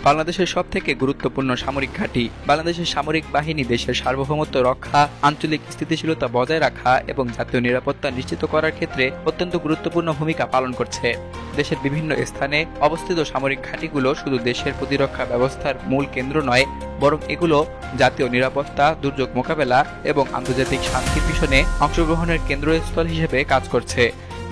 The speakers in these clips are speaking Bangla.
বাংলাদেশের সবথেকে গুরুত্বপূর্ণ সামরিক ঘাঁটি। বাংলাদেশের সামরিক বাহিনী দেশের সার্বভৌমত্ব রক্ষা, আঞ্চলিক স্থিতিশীলতা বজায় রাখা এবং জাতীয় নিরাপত্তা নিশ্চিত করার ক্ষেত্রে অত্যন্ত গুরুত্বপূর্ণ ভূমিকা পালন করছে। দেশের বিভিন্ন স্থানে অবস্থিত সামরিক ঘাঁটিগুলো শুধু দেশের প্রতিরক্ষা ব্যবস্থার মূল কেন্দ্র নয়, বরং এগুলো জাতীয় নিরাপত্তা, দুর্যোগ মোকাবেলা এবং আন্তর্জাতিক শান্তির মিশনে অংশগ্রহণের কেন্দ্রস্থল হিসেবে কাজ করছে।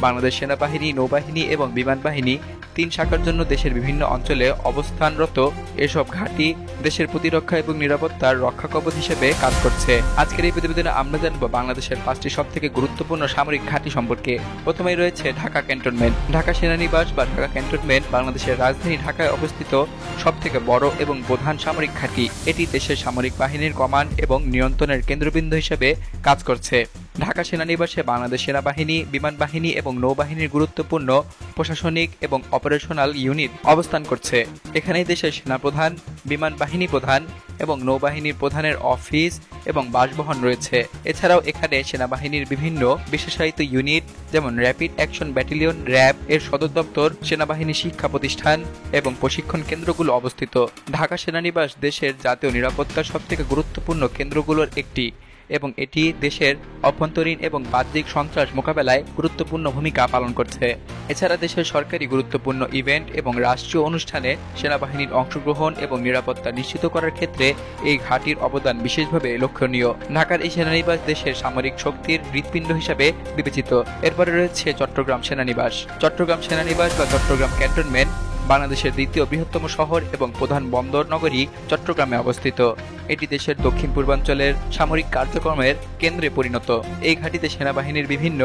বাংলাদেশ সেনাবাহিনী, নৌবাহিনী এবং বিমান বাহিনী 3 শাখার জন্য দেশের বিভিন্ন অঞ্চলে অবস্থানরত এসব ঘাঁটি দেশের প্রতিরক্ষা এবং নিরাপত্তার রক্ষা কবচ হিসেবে কাজ করছে। আজকের এই প্রতিবেদনে আমরা জানব বাংলাদেশের 5টি সবথেকে গুরুত্বপূর্ণ সামরিক ঘাঁটি সম্পর্কে। প্রথমেই রয়েছে ঢাকা ক্যান্টনমেন্ট। ঢাকা সেনানিবাস বা ঢাকা ক্যান্টনমেন্ট বাংলাদেশের রাজধানী ঢাকায় অবস্থিত সবথেকে বড় এবং প্রধান সামরিক ঘাঁটি। এটি দেশের সামরিক বাহিনীর কমান্ড এবং নিয়ন্ত্রণের কেন্দ্রবিন্দু হিসেবে কাজ করছে। ঢাকা সেনানিবাসে বাংলাদেশ সেনাবাহিনী, বিমান বাহিনী এবং নৌবাহিনীর গুরুত্বপূর্ণ প্রশাসনিক এবং অপারেশনাল ইউনিট অবস্থান করছে। এখানেই দেশের সেনাপ্রধান, বিমান বাহিনী প্রধান এবং নৌবাহিনীর প্রধানের অফিস এবং বাসভবন রয়েছে। এছাড়াও এখানে সেনাবাহিনীর বিভিন্ন বিশেষায়িত ইউনিট যেমন র্যাপিড অ্যাকশন ব্যাটালিয়ন র্যাব এর সদর দপ্তর, সেনাবাহিনী শিক্ষা প্রতিষ্ঠান এবং প্রশিক্ষণ কেন্দ্রগুলো অবস্থিত। ঢাকা সেনানিবাস দেশের জাতীয় নিরাপত্তার সবথেকে গুরুত্বপূর্ণ কেন্দ্রগুলোর একটি এবং এটি দেশের অভ্যন্তরীণ এবং বাহ্যিক সন্ত্রাস মোকাবেলায় গুরুত্বপূর্ণ ভূমিকা পালন করছে। এছাড়া দেশের সরকারি গুরুত্বপূর্ণ ইভেন্ট এবং রাষ্ট্রীয় অনুষ্ঠানে সেনাবাহিনীর অংশগ্রহণ এবং নিরাপত্তা নিশ্চিত করার ক্ষেত্রে এই ঘাঁটির অবদান বিশেষভাবে লক্ষণীয়। ঢাকার এই সেনানিবাস দেশের সামরিক শক্তির হৃৎপিণ্ড হিসাবে বিবেচিত। এরপরে রয়েছে চট্টগ্রাম সেনানিবাস। চট্টগ্রাম সেনানিবাস বা চট্টগ্রাম ক্যান্টনমেন্ট বাংলাদেশের দ্বিতীয় বৃহত্তম শহর এবং প্রধান বন্দর নগরী চট্টগ্রামে অবস্থিত। এটি দেশের দক্ষিণ পূর্বাঞ্চলের সামরিক কার্যক্রমের কেন্দ্রে পরিণত। এই ঘাঁটিতে সেনাবাহিনীর বিভিন্ন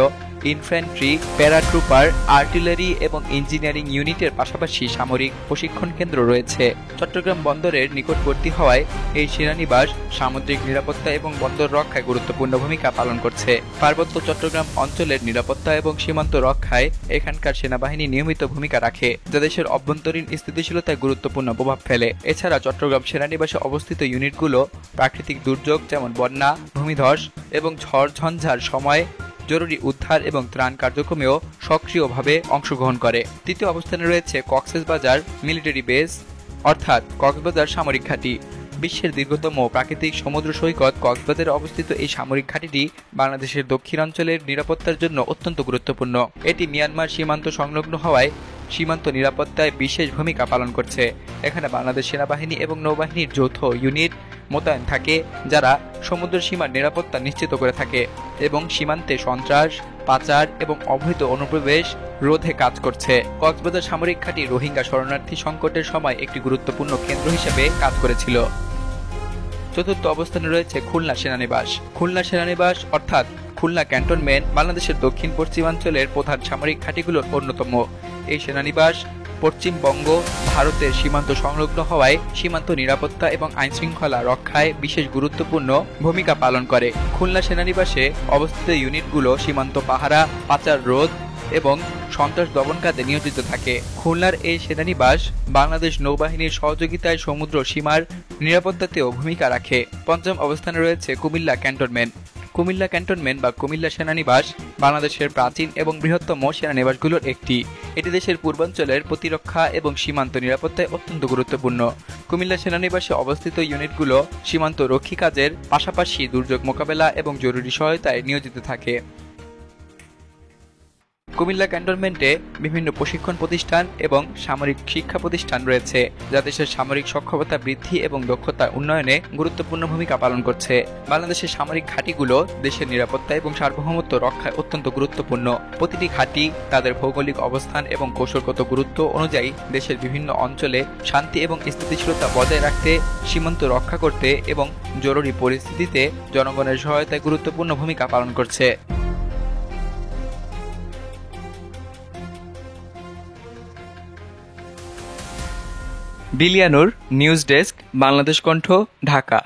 ইনফ্যান্ট্রি, প্যারাট্রুপার, আর্টিলারি এবং ইঞ্জিনিয়ারিং ইউনিটের পাশাপাশি সামরিক প্রশিক্ষণ কেন্দ্র রয়েছে। চট্টগ্রাম বন্দরের নিকটবর্তী হওয়ায় এই সেনানিবাস সামুদ্রিক নিরাপত্তা এবং বন্দর রক্ষায় গুরুত্বপূর্ণ ভূমিকা পালন করছে। পার্বত্য চট্টগ্রাম অঞ্চলের নিরাপত্তা এবং সীমান্ত রক্ষায় এখানকার সেনাবাহিনী নিয়মিত ভূমিকা রাখে, যা দেশের অভ্যন্তরীণ স্থিতিশীলতায় গুরুত্বপূর্ণ প্রভাব ফেলে। এছাড়া চট্টগ্রাম সেনানিবাসে অবস্থিত ইউনিটগুলো প্রাকৃতিক দুর্যোগ যেমন বন্যা, ভূমিধস এবং ঝড়-ঝঞ্ঝার সময় জরুরি উদ্ধার এবং ত্রাণ কার্যক্রমেও সক্রিয়ভাবে অংশগ্রহণ করে। তৃতীয় অবস্থানে রয়েছে কক্সবাজার মিলিটারি বেস অর্থাৎ কক্সবাজার সামরিক ঘাঁটি। বিশ্বের দীর্ঘতম প্রাকৃতিক সমুদ্র সৈকত কক্সবাজারে অবস্থিত এই সামরিক ঘাঁটিটি বাংলাদেশের দক্ষিণাঞ্চলের নিরাপত্তার জন্য অত্যন্ত গুরুত্বপূর্ণ। এটি মিয়ানমার সীমান্ত সংলগ্ন হওয়ায় সীমান্ত নিরাপত্তায় বিশেষ ভূমিকা পালন করছে। এখানে বাংলাদেশ সেনাবাহিনী এবং নৌবাহিনীর যৌথ ইউনিট মোতায়েন থাকে, যারা সমুদ্র সীমার নিরাপত্তা নিশ্চিত করে থাকে এবং সীমান্তে সন্ত্রাস, পাচার এবং অবৈধ অনুপ্রবেশ রোধে কাজ করছে। কক্সবাজার সামরিক ঘাঁটি রোহিঙ্গা শরণার্থী সংকটের সময় একটি গুরুত্বপূর্ণ কেন্দ্র হিসেবে কাজ করেছিল। চতুর্থ অবস্থানে রয়েছে খুলনা সেনানিবাস। খুলনা সেনানিবাস অর্থাৎ খুলনা ক্যান্টনমেন্ট বাংলাদেশের দক্ষিণ পশ্চিমাঞ্চলের প্রধান সামরিক ঘাঁটিগুলোর অন্যতম। এই সেনানিবাস পশ্চিমবঙ্গ ভারতের সীমান্ত সংলগ্ন হওয়ায় সীমান্ত নিরাপত্তা এবং আইনশৃঙ্খলা রক্ষায় বিশেষ গুরুত্বপূর্ণ ভূমিকা পালন করে। খুলনা সেনানিবাসে অবস্থিত ইউনিটগুলো সীমান্ত পাহারা, পাচার রোধ এবং সন্ত্রাস দমন কাজে নিয়োজিত থাকে। খুলনার এই সেনানিবাস বাংলাদেশ নৌবাহিনীর সহযোগিতায় সমুদ্র সীমার নিরাপত্তাতেও ভূমিকা রাখে। পঞ্চম অবস্থানে রয়েছে কুমিল্লা ক্যান্টনমেন্ট। কুমিল্লা ক্যান্টনমেন্ট বা কুমিল্লা সেনানিবাস বাংলাদেশের প্রাচীন এবং বৃহত্তম সেনানিবাসগুলোর একটি। এটি দেশের পূর্বাঞ্চলের প্রতিরক্ষা এবং সীমান্ত নিরাপত্তায় অত্যন্ত গুরুত্বপূর্ণ। কুমিল্লা সেনানিবাসে অবস্থিত ইউনিটগুলো সীমান্ত রক্ষী কাজের পাশাপাশি দুর্যোগ মোকাবেলা এবং জরুরি সহায়তায় নিয়োজিত থাকে। কুমিল্লা ক্যান্টনমেন্টে বিভিন্ন প্রশিক্ষণ প্রতিষ্ঠান এবং সামরিক শিক্ষা প্রতিষ্ঠান রয়েছে, যা দেশের সামরিক সক্ষমতা বৃদ্ধি এবং দক্ষতা উন্নয়নে গুরুত্বপূর্ণ ভূমিকা পালন করছে। বাংলাদেশের সামরিক ঘাঁটিগুলো দেশের নিরাপত্তা এবং সার্বভৌমত্ব রক্ষায় অত্যন্ত গুরুত্বপূর্ণ। প্রতিটি ঘাঁটি তাদের ভৌগোলিক অবস্থান এবং কৌশলগত গুরুত্ব অনুযায়ী দেশের বিভিন্ন অঞ্চলে শান্তি এবং স্থিতিশীলতা বজায় রাখতে, সীমান্ত রক্ষা করতে এবং জরুরি পরিস্থিতিতে জনগণের সহায়তায় গুরুত্বপূর্ণ ভূমিকা পালন করছে। বিলিয়ানুর নিউজ ডেস্ক, বাংলাদেশ কণ্ঠ, ঢাকা।